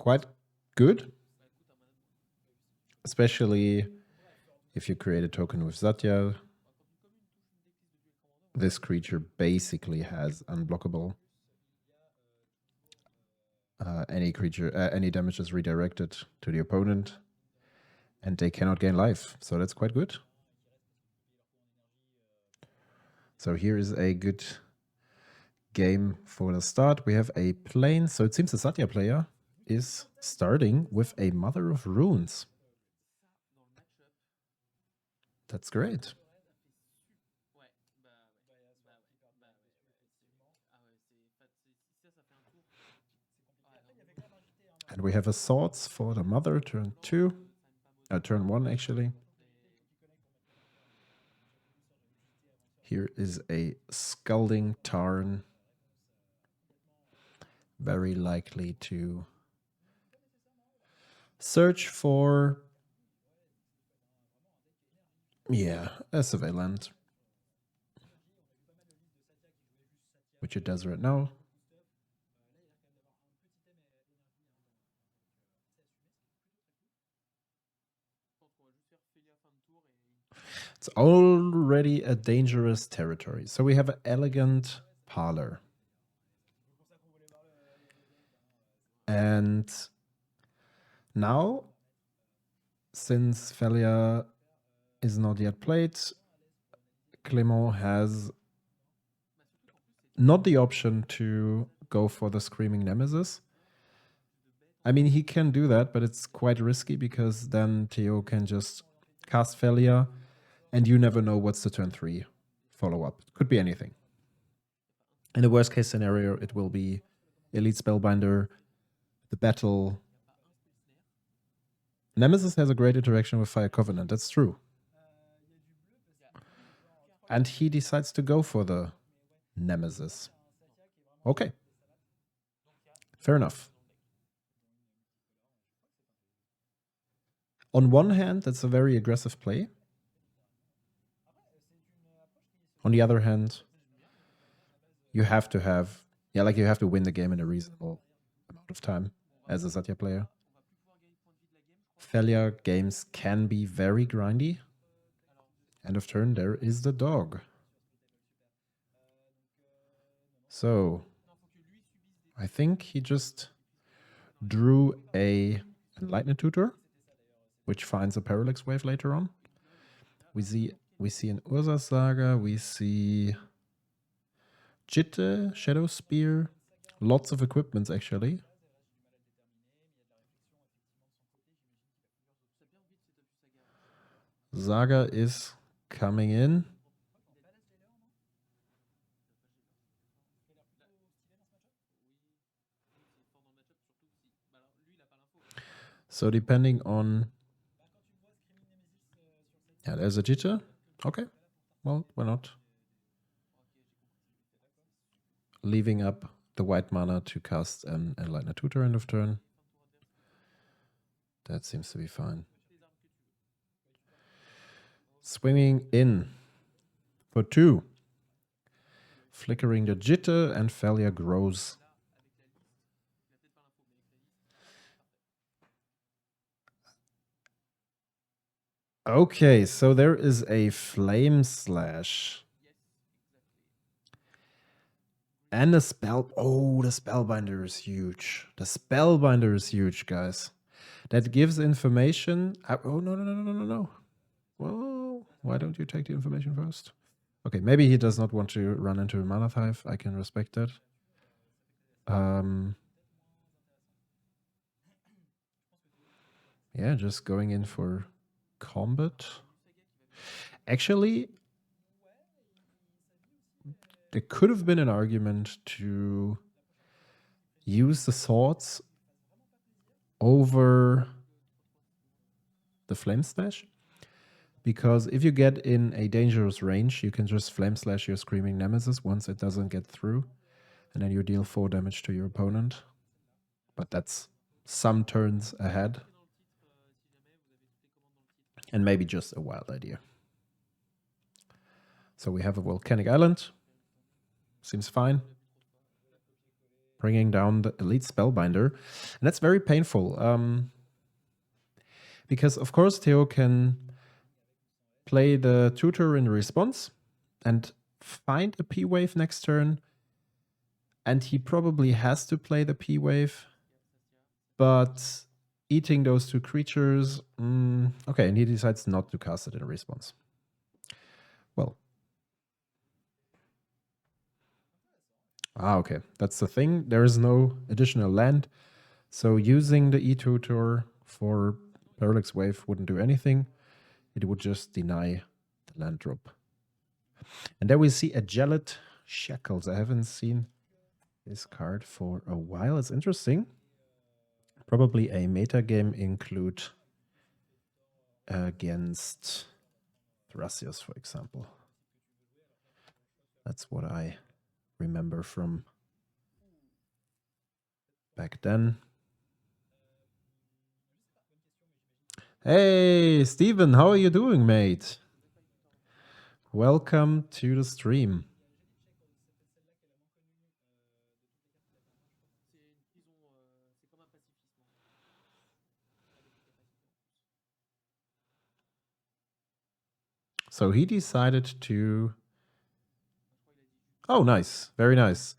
quite good. Especially if you create a token with Satya. This creature basically has unblockable. Any damage is redirected to the opponent, and they cannot gain life. So that's quite good. So here is a good game for the start. We have a plane. So it seems the Satya player is starting with a Mother of Runes. That's great. And we have a Swords for the Mother, turn 2. Turn 1, actually. Here is a Scalding Tarn. Very likely to search for, a Surveillant. Which it does right now. It's already a dangerous territory. So we have an Elegant Parlor. And now, since Phelia is not yet played, Clément has not the option to go for the Screaming Nemesis. I mean, he can do that, but it's quite risky because then Theo can just cast Phelia, and you never know what's the turn 3 follow-up. Could be anything. In the worst case scenario, it will be Elite Spellbinder, the battle. Nemesis has a great interaction with Fire Covenant, that's true. And he decides to go for the Nemesis. Okay. Fair enough. On one hand, that's a very aggressive play. On the other hand, you have to have, you have to win the game in a reasonable amount of time as a Satya player. Phelia games can be very grindy. End of turn, there is the dog. So, I think he just drew a Enlightened Tutor, which finds a Parallax Wave later on. We see an Urza Saga, we see Jitte, Shadow Spear, lots of equipments actually. Saga is coming in. So depending on... Yeah, there's a Jitte. Okay, well, why not? Leaving up the white mana to cast an Enlightened Tutor end of turn. That seems to be fine. Swinging in for 2. Flickering the Jitte and Phelia grows. Okay, so there is a Flame Slash. And a spell. Oh, the Spellbinder is huge. The Spellbinder is huge, guys. That gives information. Oh, no. Well, why don't you take the information first? Okay, maybe he does not want to run into a Mana Hive. I can respect that. Yeah, just going in for combat. Actually, there could have been an argument to use the swords over the Flame Slash. Because if you get in a dangerous range, you can just Flame Slash your Screaming Nemesis once it doesn't get through. And then you deal 4 damage to your opponent. But that's some turns ahead. And maybe just a wild idea. So we have a Volcanic Island. Seems fine. bringing down the Elite Spellbinder. And that's very painful. Because, of course, Theo can play the tutor in response and find a P-Wave next turn. And he probably has to play the P-Wave. But eating those two creatures... okay, and he decides not to cast it in response. Well. Okay. That's the thing. There is no additional land. So using the E-Tutor for Parallax Wave wouldn't do anything. It would just deny the land drop. And there we see a Gelid Shackles. I haven't seen this card for a while. It's interesting. Probably a meta game include against Thrasios, for example. That's what I remember from back then. Hey, Steven, how are you doing, mate? Welcome to the stream. So he decided to... Oh, nice. Very nice.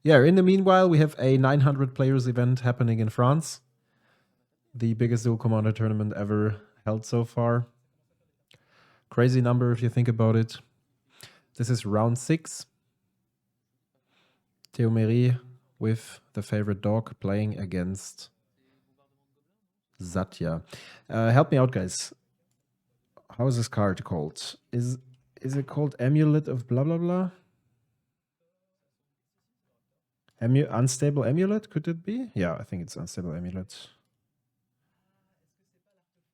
Yeah, in the meanwhile, we have a 900 players event happening in France. The biggest Duel Commander tournament ever held so far. Crazy number if you think about it. This is round 6. Theo Méry with the favorite dog playing against Satya. Help me out, guys. How is this card called? Is it called Amulet of blah blah blah? Unstable Amulet, could it be? Yeah, I think it's Unstable Amulet.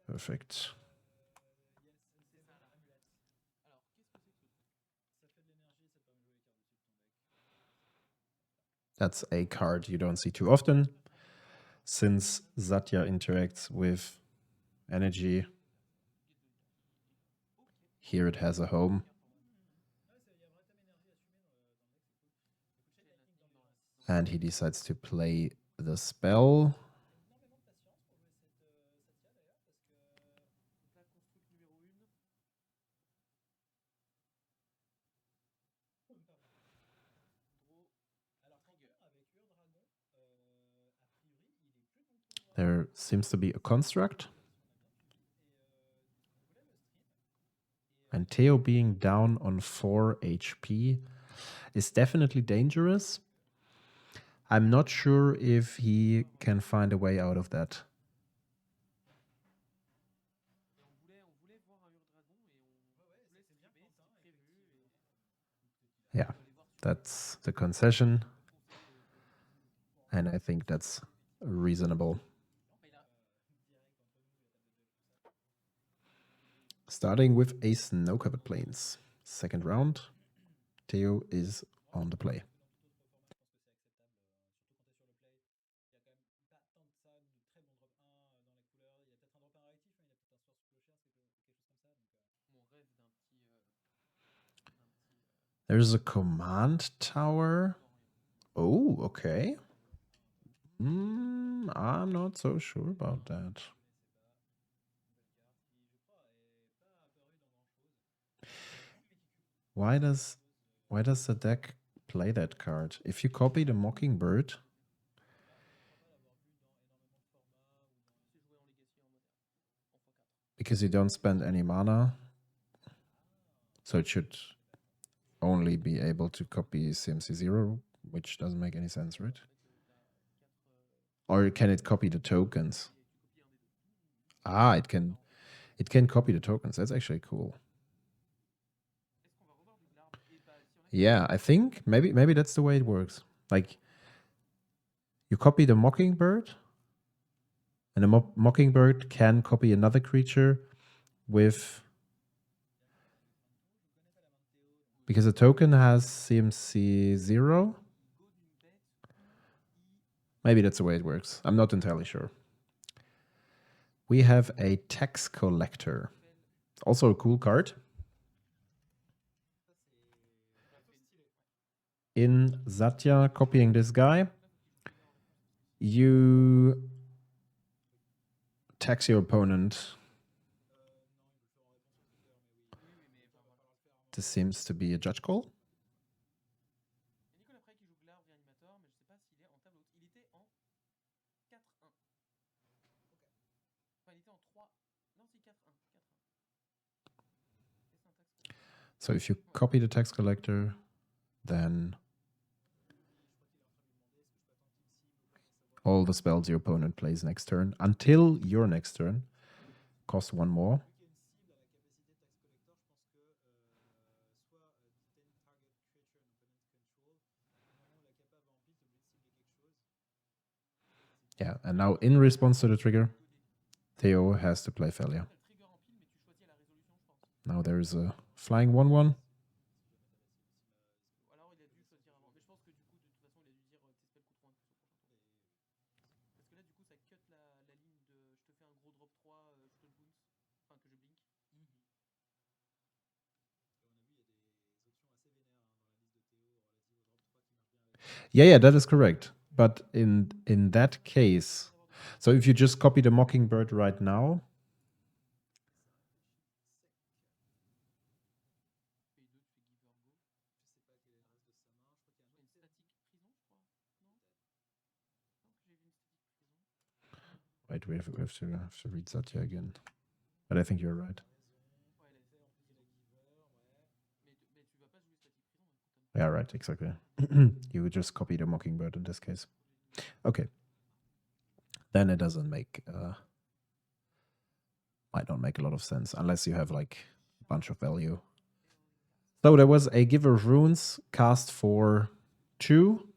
Perfect. That's a card you don't see too often, since Satya interacts with energy. Here it has a home. And he decides to play the spell. There seems to be a construct. And Theo being down on 4 HP is definitely dangerous. I'm not sure if he can find a way out of that. Yeah, that's the concession. And I think that's reasonable. Starting with a Snow-Covered Plains. Second round, Theo is on the play. There's a command tower. Oh, okay. I'm not so sure about that. Why does the deck play that card? If you copy the Mockingbird, because you don't spend any mana, so it should only be able to copy CMC0, which doesn't make any sense, right? Or can it copy the tokens? Ah, it can copy the tokens. That's actually cool. Yeah, I think maybe that's the way it works. Like, you copy the Mockingbird, and the Mockingbird can copy another creature with... Because the token has CMC 0. Maybe that's the way it works. I'm not entirely sure. We have a Tax Collector. Also a cool card. In Satya, copying this guy. You tax your opponent. This seems to be a judge call. So if you copy the tax collector, then all the spells your opponent plays next turn until your next turn cost one more. Yeah, and now in response to the trigger, Theo has to play Phelia. Now there is a flying 1/1. Yeah, that is correct. But in that case, so if you just copy the Mockingbird right now, wait, we have to read Satya again. But I think you're right. Yeah, right, exactly. You would just copy the Mockingbird in this case. Okay. Then it doesn't make might not make a lot of sense unless you have like a bunch of value. So there was a Giver of Runes cast for 2.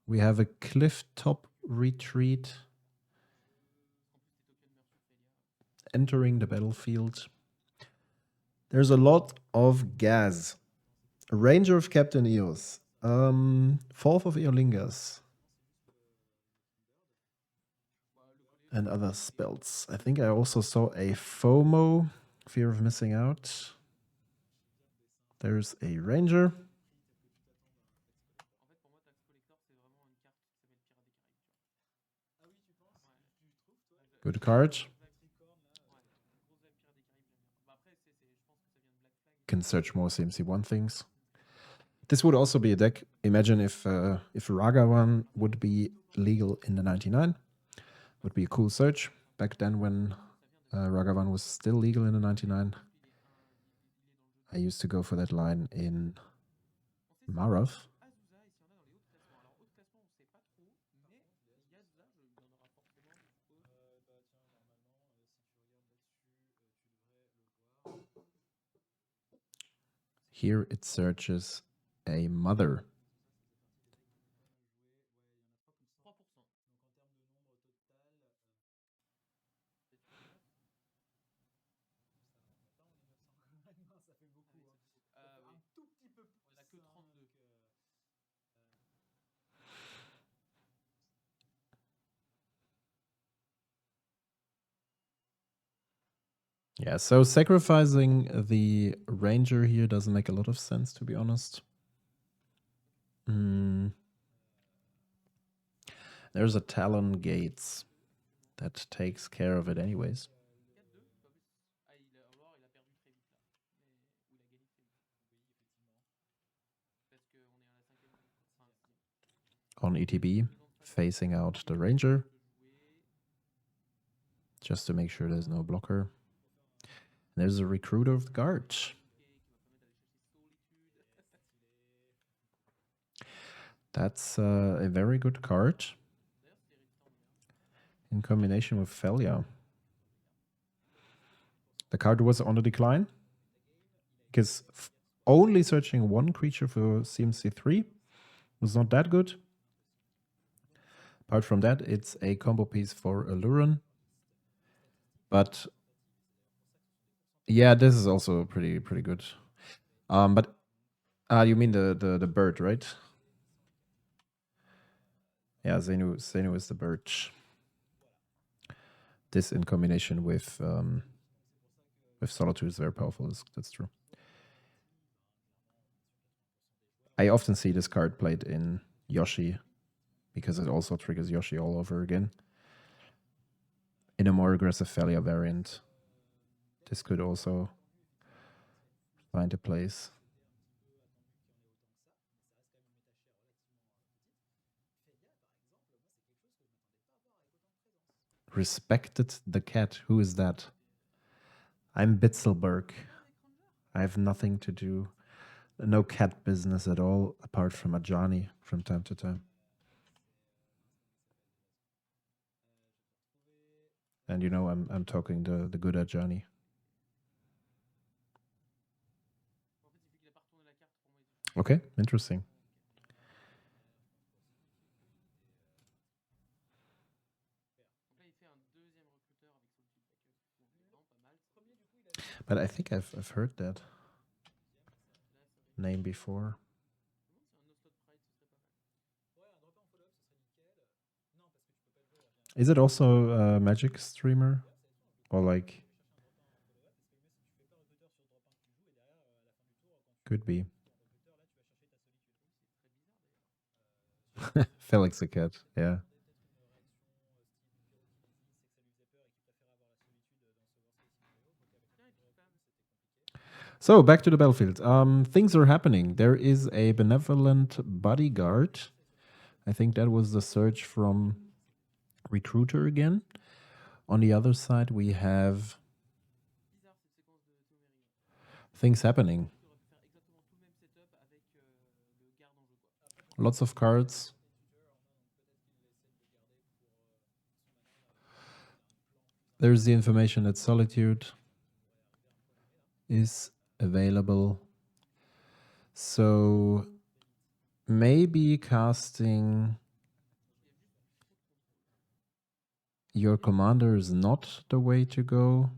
We have a Cliff Top Retreat entering the battlefield. There's a lot of gas. Ranger of Captain Eos. 4th of Eolingas. And other spells. I think I also saw a FOMO, Fear of Missing Out. There's a Ranger. Good card. Can search more CMC1 things. This would also be a deck. Imagine if Ragavan would be legal in the 99. Would be a cool search. Back then when Ragavan was still legal in the 99. I used to go for that line in Marav. Here it searches a mother. Yeah, so sacrificing the Ranger here doesn't make a lot of sense, to be honest. There's a Talon Gates that takes care of it anyways. On ETB, facing out the Ranger. Just to make sure there's no blocker. There's a Recruiter of the Guard. That's a very good card. In combination with Phelia. The card was on the decline. Because only searching one creature for CMC3 was not that good. Apart from that, it's a combo piece for Alluran. But yeah, this is also pretty good. But you mean the bird, right? Yeah, Zenu is the bird. This in combination with Solitude is very powerful. That's true. I often see this card played in Yoshi because it also triggers Yoshi all over again. In a more aggressive Phelia variant, this could also find a place. Respected the cat. Who is that? I'm Bitzelberg. I have nothing to do. No cat business at all, apart from a Johnny from time to time. And you know, I'm talking the good at Johnny. Okay, interesting. But I think I've heard that name before. Is it also a Magic streamer? Or like could be. Felix the cat, yeah. So back to the battlefield. Things are happening. There is a benevolent bodyguard. I think that was the search from Recruiter again. On the other side, we have things happening. Lots of cards. There's the information that Solitude is available. So maybe casting your commander is not the way to go.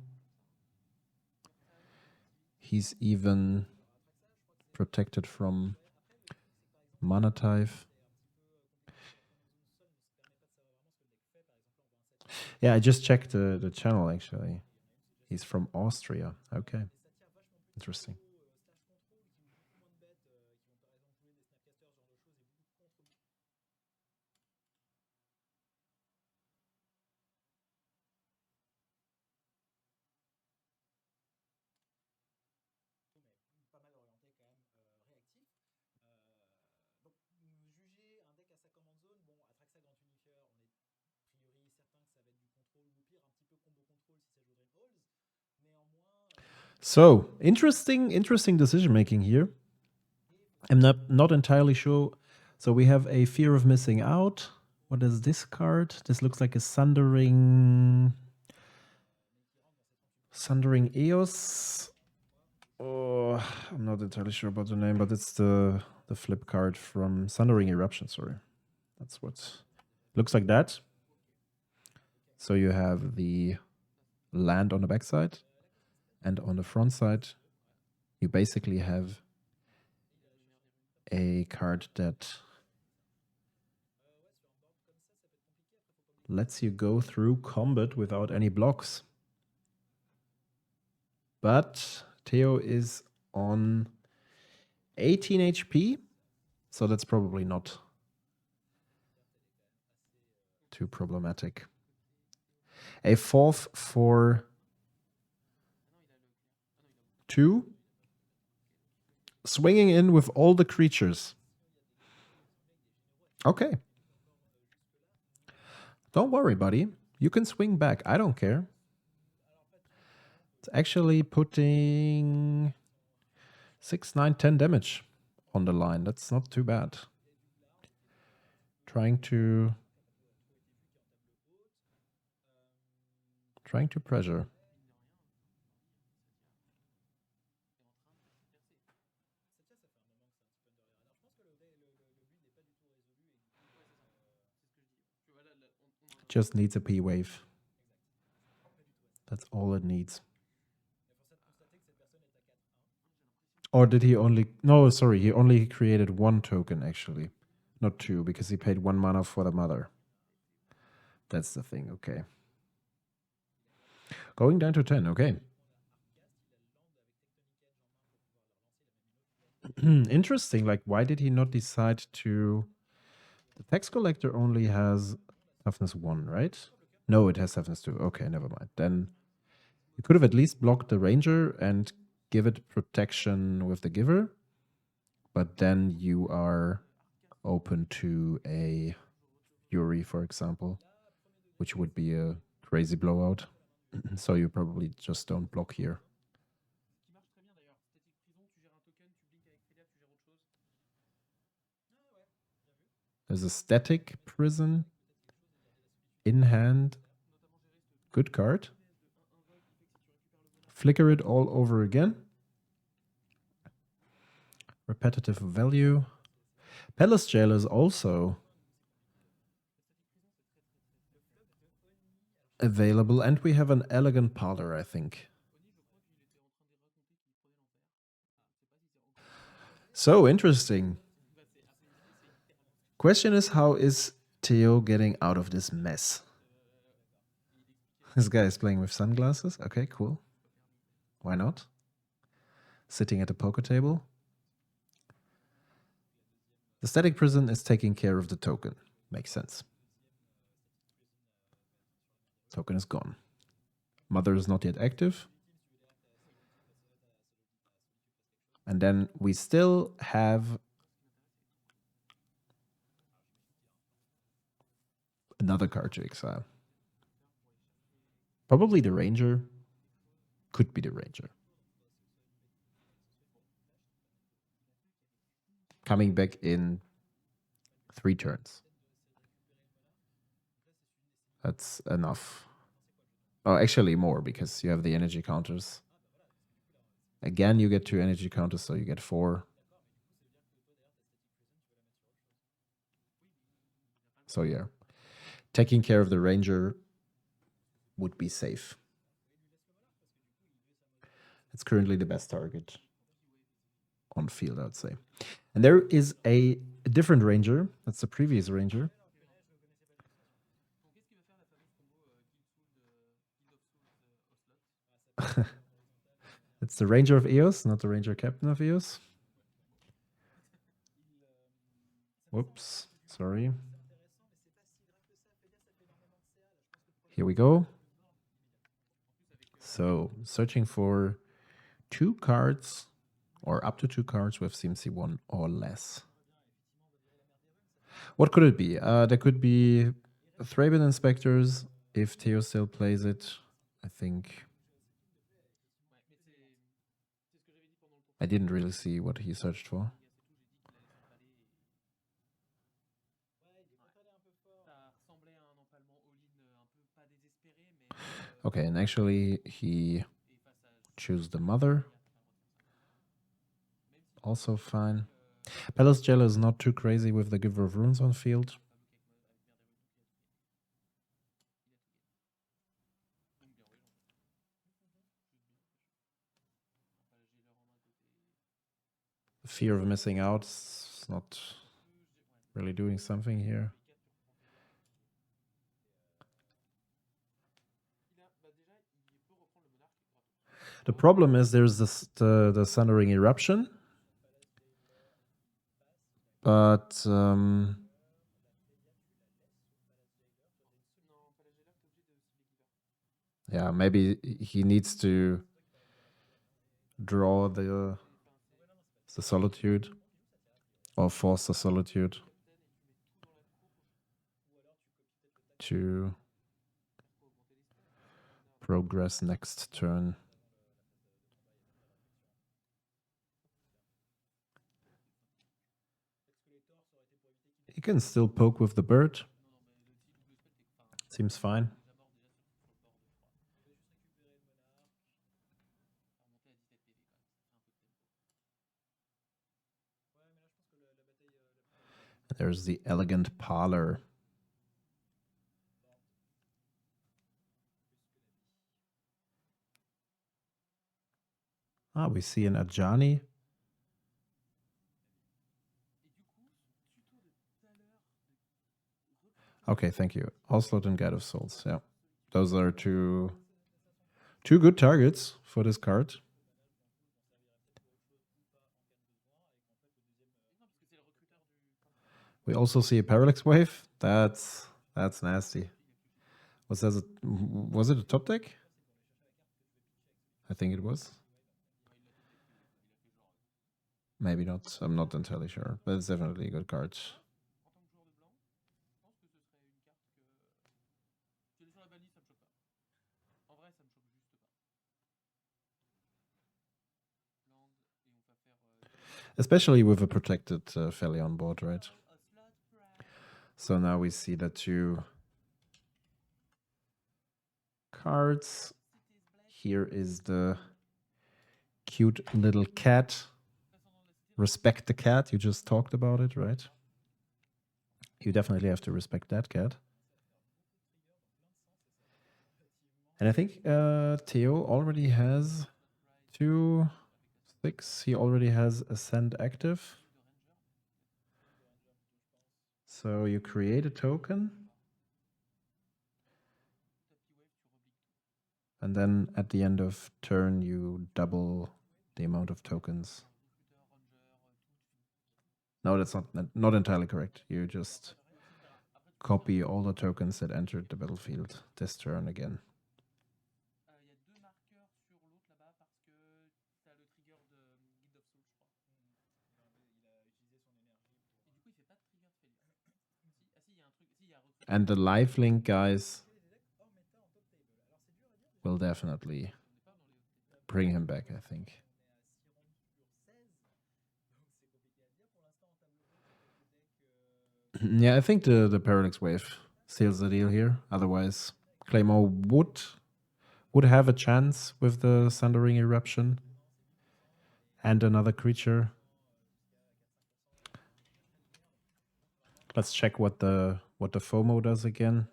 He's even protected from mana type. Yeah, I just checked the channel actually. He's from Austria. Okay. Interesting. So interesting decision making here. I'm not entirely sure. So we have a fear of missing out. What is this card? This looks like a Sundering Eos. Oh, I'm not entirely sure about the name, but it's the flip card from Sundering Eruption. Sorry, that's what looks like that. So you have the land on the backside, and on the front side, you basically have a card that lets you go through combat without any blocks. But Theo is on 18 HP, so that's probably not too problematic. A 4th for 2. Swinging in with all the creatures. Okay. Don't worry, buddy. You can swing back. I don't care. It's actually putting 6, 9, 10 damage on the line. That's not too bad. Trying to pressure. Just needs a P wave. That's all it needs. Or did he only... No, sorry. He only created 1 token, actually. Not 2, because he paid 1 mana for the mother. That's the thing. Okay. Going down to 10. Okay. Interesting. Like, why did he not decide to The tax collector only has toughness 1, right? No, it has toughness 2. Okay, never mind. Then you could have at least blocked the ranger and give it protection with the giver, but then you are open to a fury, for example, which would be a crazy blowout. So you probably just don't block here. There's a static prison in hand. Good card. Flicker it all over again. Repetitive value. Palace Jail is also available, and we have an elegant parlor, I think. So interesting. Question is, how is Theo getting out of this mess? This guy is playing with sunglasses. Okay, cool. Why not? Sitting at a poker table. The static prison is taking care of the token. Makes sense. Token is gone. Mother is not yet active. And then we still have another card to exile. Probably the ranger. Could be the ranger. Coming back in 3 turns. That's enough. Oh, actually more, because you have the energy counters. Again, you get 2 energy counters, so you get 4. So yeah, taking care of the ranger would be safe. It's currently the best target on field, I'd say. And there is a different ranger. That's the previous ranger. It's the ranger of Eos, not the ranger captain of Eos. Whoops, sorry. Here we go. So, searching for 2 cards or up to 2 cards with CMC 1 or less. What could it be? There could be Thraben Inspectors if Theo still plays it. I think I didn't really see what he searched for. Okay, and actually he chose the mother. Also fine. Palace Jello is not too crazy with the Giver of Runes on field. The fear of missing out is not really doing something here. The problem is there's this, the Sundering Eruption. But yeah, maybe he needs to draw the Solitude or force the Solitude to progress next turn. He can still poke with the bird. Seems fine. There's the elegant parlor. Ah, we see an Ajani. Okay, thank you. Ocelot and Guide of Souls. Yeah, those are two good targets for this card. We also see a parallax wave. That's nasty. Was it a top deck? I think it was. Maybe not. I'm not entirely sure, but it's definitely a good card. Especially with a protected Phelia on board, right? So now we see the two cards. Here is the cute little cat. Respect the cat. You just talked about it, right? You definitely have to respect that cat. And I think Theo already has 2, 6. He already has Ascend active. So you create a token. And then at the end of turn, you double the amount of tokens. No, that's not entirely correct. You just copy all the tokens that entered the battlefield this turn again. And the live link guys will definitely bring him back, I think. Yeah, I think the Parallax Wave seals the deal here. Otherwise, Claymore would have a chance with the Sundering Eruption and another creature. Let's check what the FOMO does again.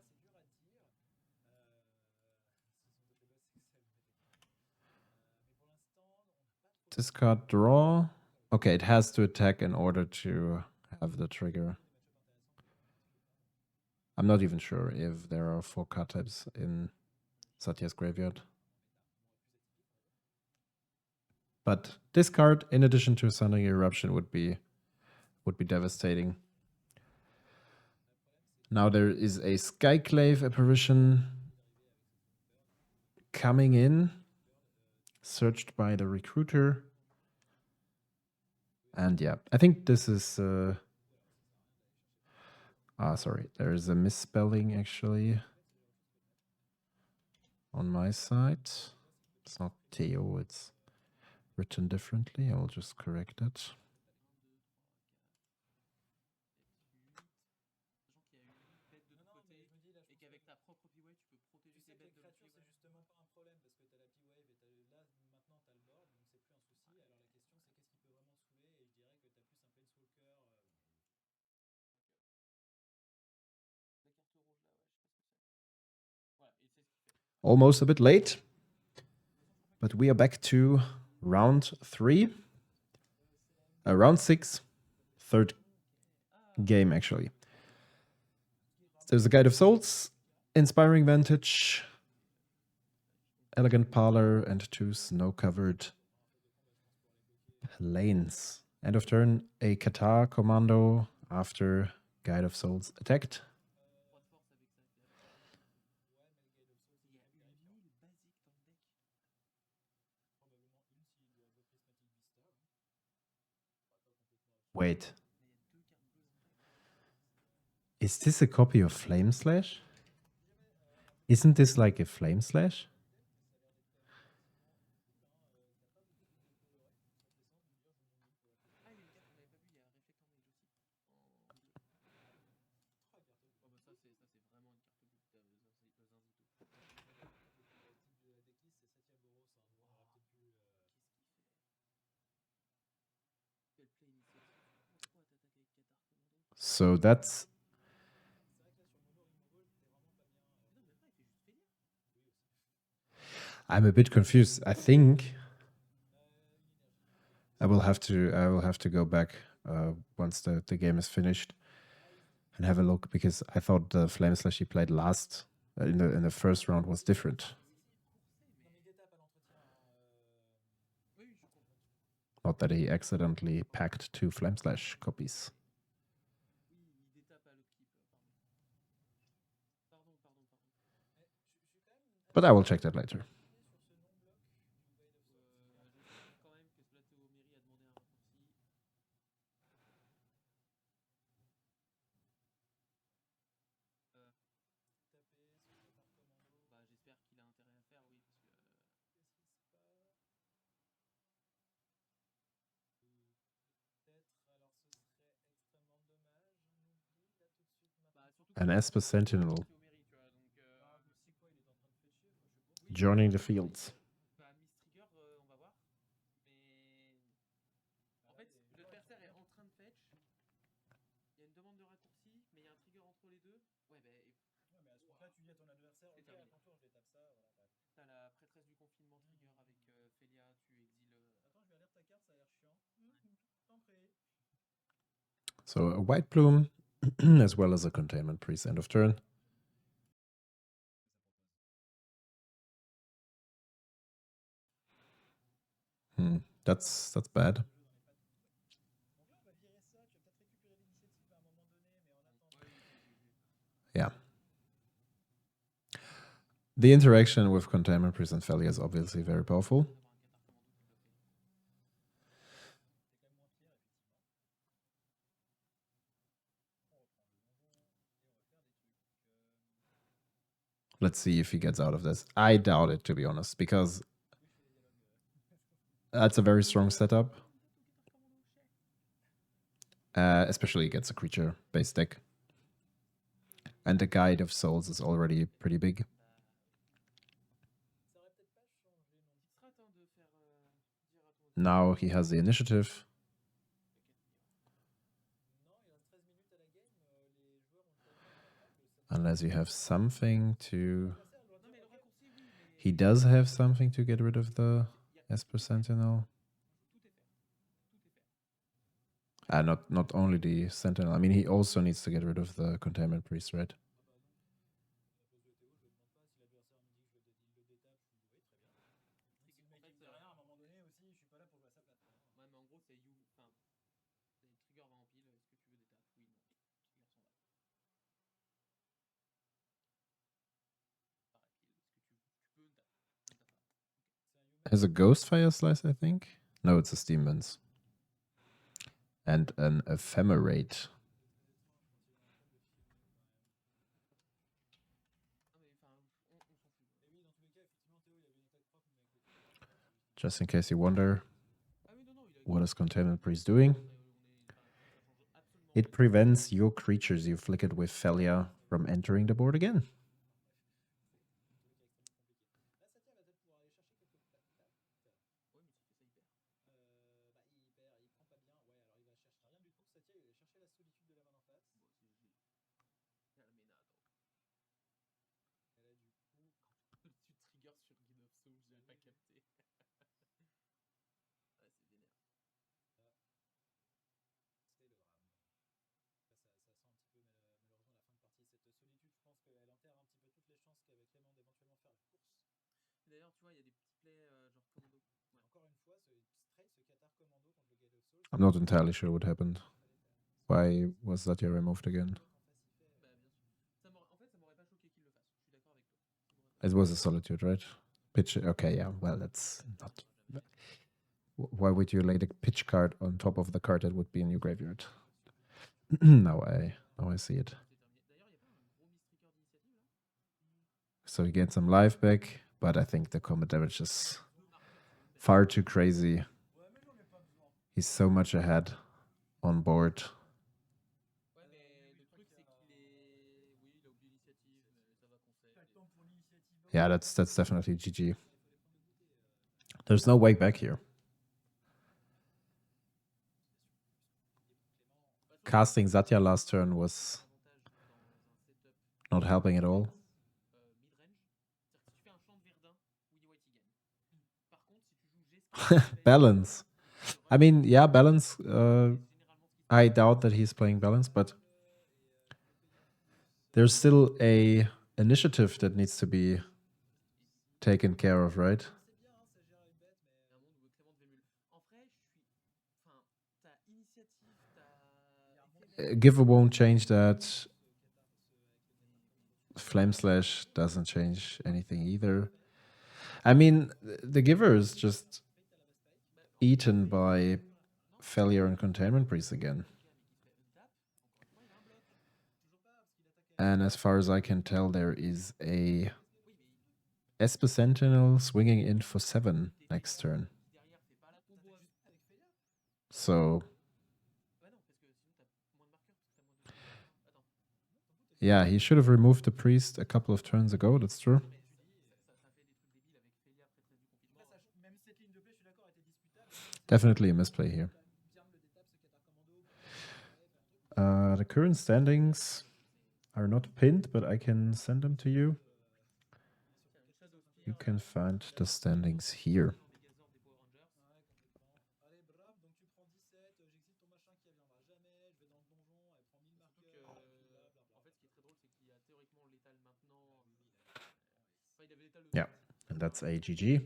Discard draw. Okay, it has to attack in order to have the trigger. I'm not even sure if there are 4 card types in Satya's graveyard. But this card, in addition to Sundering Eruption, would be devastating. Now there is a Skyclave apparition coming in, searched by the recruiter. And yeah, I think this is... sorry, there is a misspelling actually on my side. It's not Theo, it's written differently. I will just correct it. Almost a bit late, but we are back to round 3. Round 6, third game actually. There's a Guide of Souls, Inspiring Vantage, Elegant Parlor, and 2 snow-covered plains. End of turn, a Qatar commando after Guide of Souls attacked. Wait. Is this a copy of Flame Slash? Isn't this like a Flame Slash? So that's... I'm a bit confused. I think I will have to go back once the game is finished and have a look, because I thought the Flame Slash he played last in the first round was different. Not that he accidentally packed 2 Flame Slash copies. But I will check that later. An Esper Sentinel. Joining the fields. So a white bloom, as well as a containment priest end of turn. That's bad. Yeah. The interaction with containment priest and Phelia is obviously very powerful. Let's see if he gets out of this. I doubt it, to be honest, because that's a very strong setup. Especially against a creature-based deck. And the Guide of Souls is already pretty big. Now he has the initiative. Unless you have something to... He does have something to get rid of the Esper Sentinel. Not only the Sentinel. I mean, he also needs to get rid of the Containment Priest, right? Has a Ghostfire Slice, I think. No, it's a Steam Winds. And an Ephemerate. Just in case you wonder, what is Containment Priest doing? It prevents your creatures you flickered with Phelia from entering the board again. I'm not entirely sure what happened. Why was Satya removed again? It was a Solitude, right? Pitch. Okay, yeah. Well, that's not. Why would you lay the pitch card on top of the card that would be in your graveyard? now I see it. So he gets some life back, but I think the combat damage is far too crazy. He's so much ahead on board. Yeah, that's definitely GG. There's no way back here. Casting Satya last turn was not helping at all. Balance. I mean, yeah, balance. I doubt that he's playing balance, but there's still a initiative that needs to be taken care of, right? Giver won't change that. Flame Slash doesn't change anything either. I mean, the Giver is just eaten by Failure and Containment Priest again. And as far as I can tell, there is a Esper Sentinel swinging in for 7 next turn. So, yeah, he should have removed the priest a couple of turns ago, that's true. Definitely a misplay here. The current standings are not pinned, but I can send them to you. You can find the standings here. Yeah, and that's AGG.